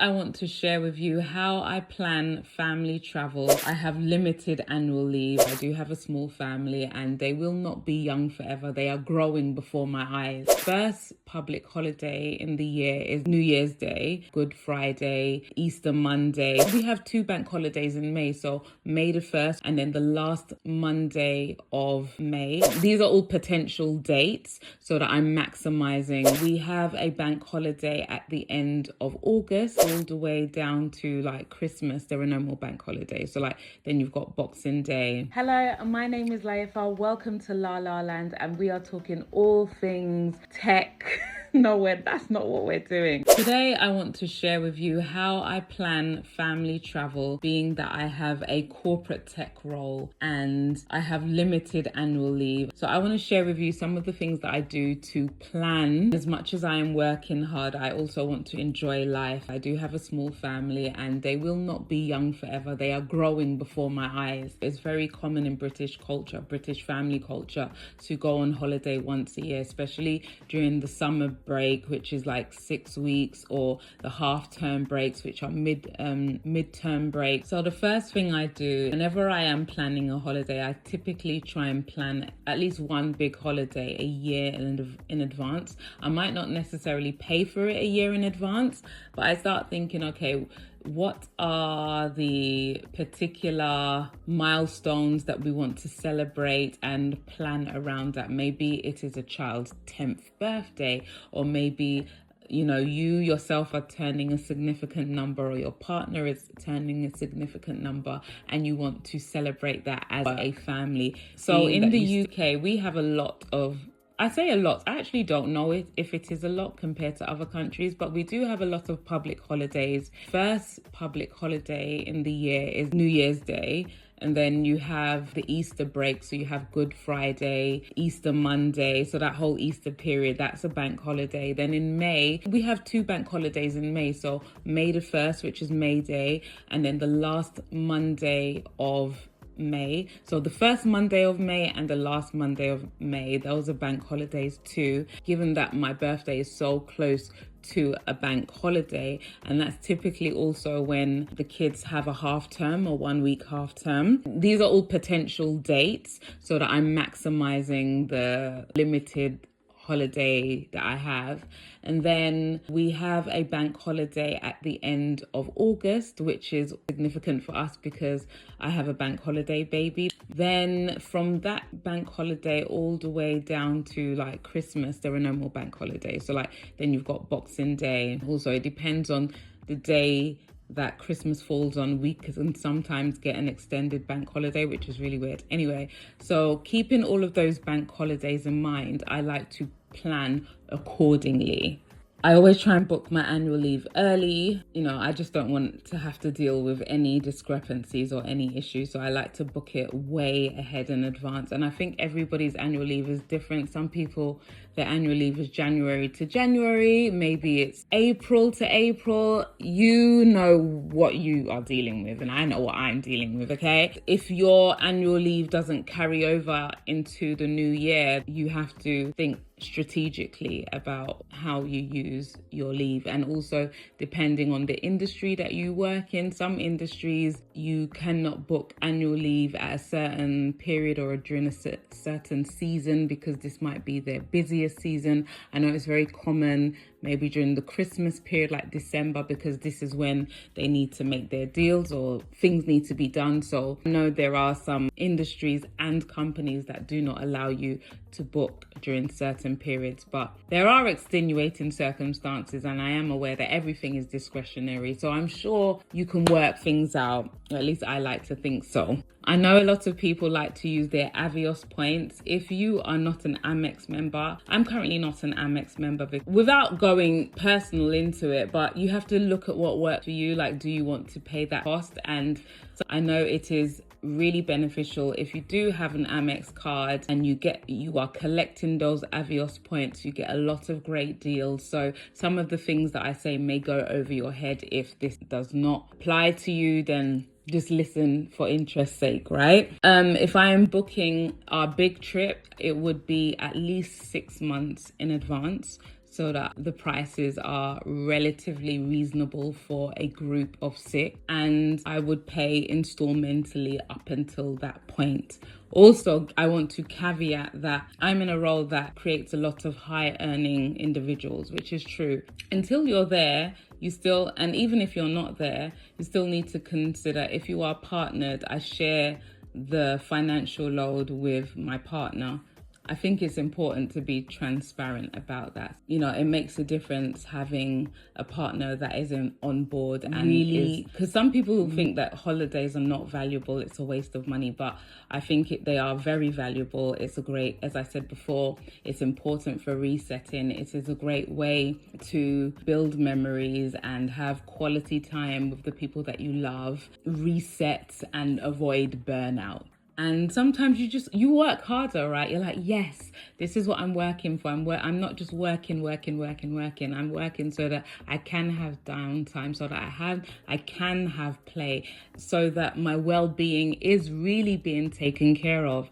I want to share with you how I plan family travel. I have limited annual leave. I do have a small family and they will not be young forever. They are growing before my eyes. First public holiday in the year is New Year's Day, Good Friday, Easter Monday. We have 2 bank holidays in May, so May the 1st and then the last Monday of May. These are all potential dates so that I'm maximizing. We have a bank holiday at the end of August all the way down to like Christmas. There are no more bank holidays, so like then you've got Boxing Day. Hello, my name is LahLah. Welcome to LahLah land, and we are talking all things tech. No, that's not what we're doing. Today, I want to share with you how I plan family travel, being that I have a corporate tech role and I have limited annual leave. So I want to share with you some of the things that I do to plan. As much as I am working hard, I also want to enjoy life. I do have a small family and they will not be young forever. They are growing before my eyes. It's very common in British culture, British family culture, to go on holiday once a year, especially during the summer break, which is like 6 weeks, or the half-term breaks, which are mid-term breaks. So the first thing I do whenever I am planning a holiday, I typically try and plan at least one big holiday a year in advance. I might not necessarily pay for it a year in advance, but I start thinking, okay, what are the particular milestones that we want to celebrate and plan around that? Maybe it is a child's 10th birthday, or maybe you yourself are turning a significant number, or your partner is turning a significant number, and you want to celebrate that as a family. So in the UK, we have a lot of, I say a lot, I actually don't know if it is a lot compared to other countries, but we do have a lot of public holidays. First public holiday in the year is New Year's Day. And then you have the Easter break. So you have Good Friday, Easter Monday. So that whole Easter period, that's a bank holiday. Then in May, we have 2 bank holidays in May. So May the 1st, which is May Day, and then the last Monday of May. So the first Monday of May and the last Monday of May, those are bank holidays too, given that my birthday is so close to a bank holiday, and that's typically also when the kids have a half term or 1 week half term. These are all potential dates so that I'm maximizing the limited holiday that I have. And then we have a bank holiday at the end of August, which is significant for us because I have a bank holiday baby. Then from that bank holiday all the way down to like Christmas, there are no more bank holidays. So like then you've got Boxing Day. Also, it depends on the day that Christmas falls on. We can sometimes get an extended bank holiday, which is really weird. Anyway, so keeping all of those bank holidays in mind, I like to plan accordingly. I always try and book my annual leave early. I just don't want to have to deal with any discrepancies or any issues. So I like to book it way ahead in advance. And I think everybody's annual leave is different. Some people, their annual leave is January to January. Maybe it's April to April. You know what you are dealing with, and I know what I'm dealing with, okay? If your annual leave doesn't carry over into the new year, you have to think strategically about how you use your leave. And also depending on the industry that you work in, some industries you cannot book annual leave at a certain period or during a certain season because this might be their busiest season. I know it's very common maybe during the Christmas period, like December, because this is when they need to make their deals or things need to be done. So I know there are some industries and companies that do not allow you to book during certain periods, but there are extenuating circumstances, and I am aware that everything is discretionary. So I'm sure you can work things out. At least I like to think so. I know a lot of people like to use their Avios points. If you are not an Amex member, I'm currently not an Amex member, without going personal into it, but you have to look at what works for you. Like, do you want to pay that cost? And so I know it is really beneficial if you do have an Amex card and you are collecting those Avios points. You get a lot of great deals. So some of the things that I say may go over your head. If this does not apply to you, then just listen for interest's sake, right? If I am booking our big trip, it would be at least 6 months in advance. so that the prices are relatively reasonable for a group of 6, and I would pay installmentally up until that point. Also, I want to caveat that I'm in a role that creates a lot of high earning individuals, which is true. Until you're there, you still, and even if you're not there, you still need to consider, if you are partnered, I share the financial load with my partner. I think it's important to be transparent about that. You know, it makes a difference having a partner that isn't on board and really, because some people think that holidays are not valuable, it's a waste of money, but I think they are very valuable. It's a great, as I said before, it's important for resetting. It is a great way to build memories and have quality time with the people that you love, reset and avoid burnout. And sometimes you work harder, right? You're like, yes, this is what I'm working for. I'm not just working. I'm working so that I can have downtime, so that I can have play, so that my well-being is really being taken care of.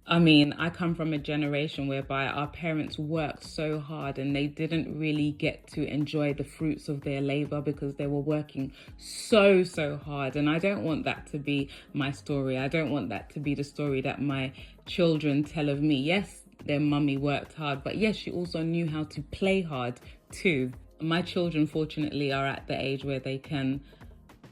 I mean, I come from a generation whereby our parents worked so hard and they didn't really get to enjoy the fruits of their labor because they were working so hard. And I don't want that to be my story. I don't want that to be the story that my children tell of me. Yes, their mummy worked hard, but yes, she also knew how to play hard too. My children, fortunately, are at the age where they can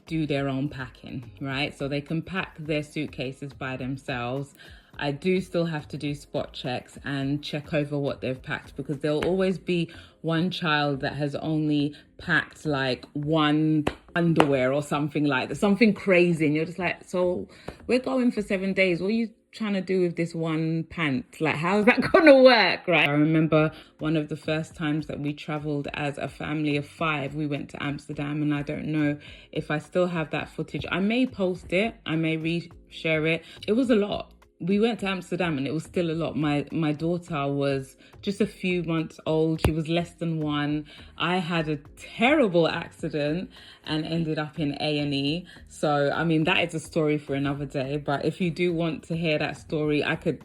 do their own packing, right? So they can pack their suitcases by themselves. I do still have to do spot checks and check over what they've packed, because there'll always be one child that has only packed like one underwear or something like that, something crazy. And you're just like, so we're going for 7 days. What are you trying to do with this one pant? Like, how's that gonna work, right? I remember one of the first times that we traveled as a family of 5, we went to Amsterdam, and I don't know if I still have that footage. I may post it, I may re-share it. It was a lot. We went to Amsterdam and it was still a lot. My daughter was just a few months old. She was less than 1. I had a terrible accident and ended up in A&E. So, I mean, that is a story for another day. But if you do want to hear that story, I could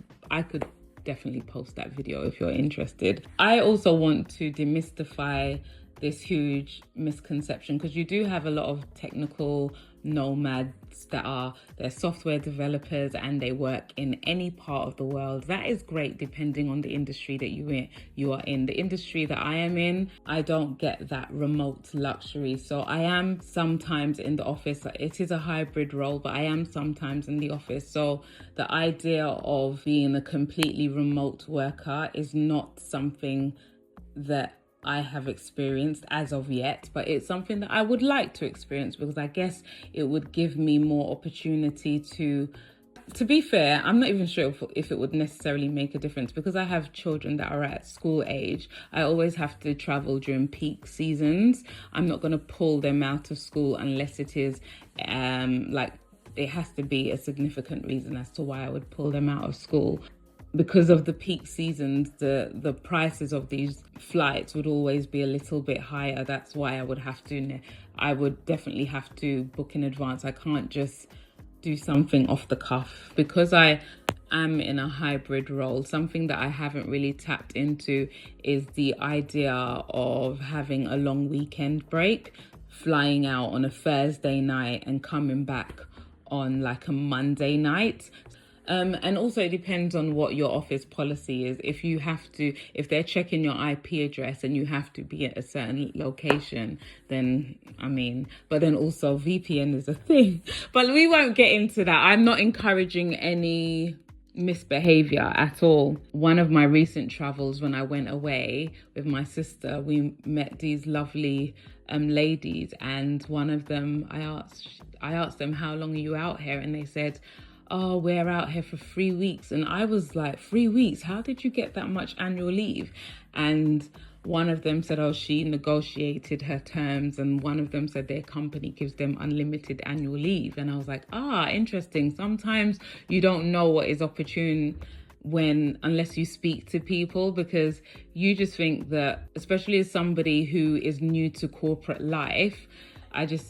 definitely post that video if you're interested. I also want to demystify this huge misconception, because you do have a lot of technical nomads that they're software developers and they work in any part of the world. That is great, depending on the industry that you are in. The industry that I am in, I don't get that remote luxury. So I am sometimes in the office. It is a hybrid role, but I am sometimes in the office. So the idea of being a completely remote worker is not something that I have experienced as of yet, but it's something that I would like to experience, because I guess it would give me more opportunity to be fair, I'm not even sure if it would necessarily make a difference, because I have children that are at school age. I always have to travel during peak seasons. I'm not going to pull them out of school unless it is like it has to be a significant reason as to why I would pull them out of school. Because of the peak seasons, the prices of these flights would always be a little bit higher. That's why I would definitely have to book in advance. I can't just do something off the cuff. Because I am in a hybrid role, something that I haven't really tapped into is the idea of having a long weekend break, flying out on a Thursday night and coming back on like a Monday night. And also it depends on what your office policy is. If they're checking your IP address and you have to be at a certain location, then, but then also VPN is a thing. But we won't get into that. I'm not encouraging any misbehavior at all. One of my recent travels, when I went away with my sister, we met these lovely ladies, and one of them, I asked them, how long are you out here? And they said, oh, we're out here for 3 weeks. And I was like, 3 weeks? How did you get that much annual leave? And one of them said, oh, she negotiated her terms. And one of them said their company gives them unlimited annual leave. And I was like, interesting. Sometimes you don't know what is opportune unless you speak to people, because you just think that, especially as somebody who is new to corporate life,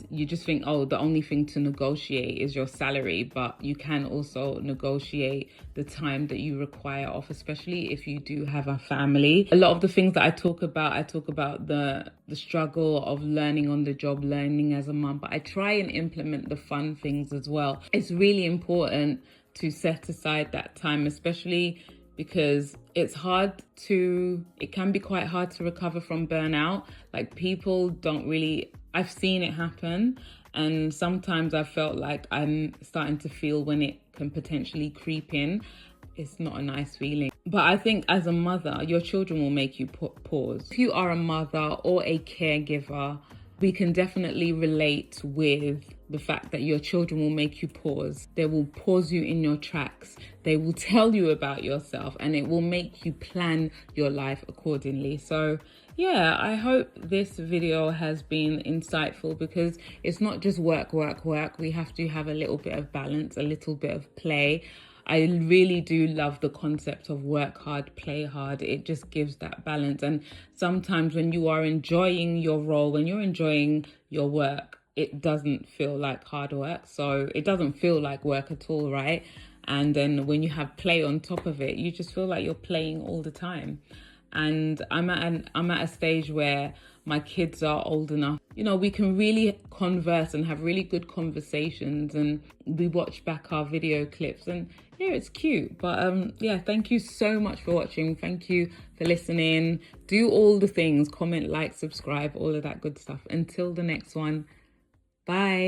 you just think, oh, the only thing to negotiate is your salary, but you can also negotiate the time that you require off, especially if you do have a family. A lot of the things that I talk about the struggle of learning on the job, learning as a mum, but I try and implement the fun things as well. It's really important to set aside that time, especially because it can be quite hard to recover from burnout. Like, people don't really, I've seen it happen, and sometimes I felt like I'm starting to feel when it can potentially creep in. It's not a nice feeling. But I think as a mother, your children will make you pause. If you are a mother or a caregiver, we can definitely relate with the fact that your children will make you pause. They will pause you in your tracks. They will tell you about yourself, and it will make you plan your life accordingly. So yeah, I hope this video has been insightful, because it's not just work. We have to have a little bit of balance, a little bit of play. I really do love the concept of work hard, play hard. It just gives that balance. And sometimes when you are enjoying your role, when you're enjoying your work, it doesn't feel like hard work. So it doesn't feel like work at all, right? And then when you have play on top of it, you just feel like you're playing all the time. And I'm at a stage where my kids are old enough, we can really converse and have really good conversations, and we watch back our video clips, and yeah, it's cute. But yeah, thank you so much for watching. Thank you for listening. Do all the things, comment, like, subscribe, all of that good stuff. Until the next one, bye.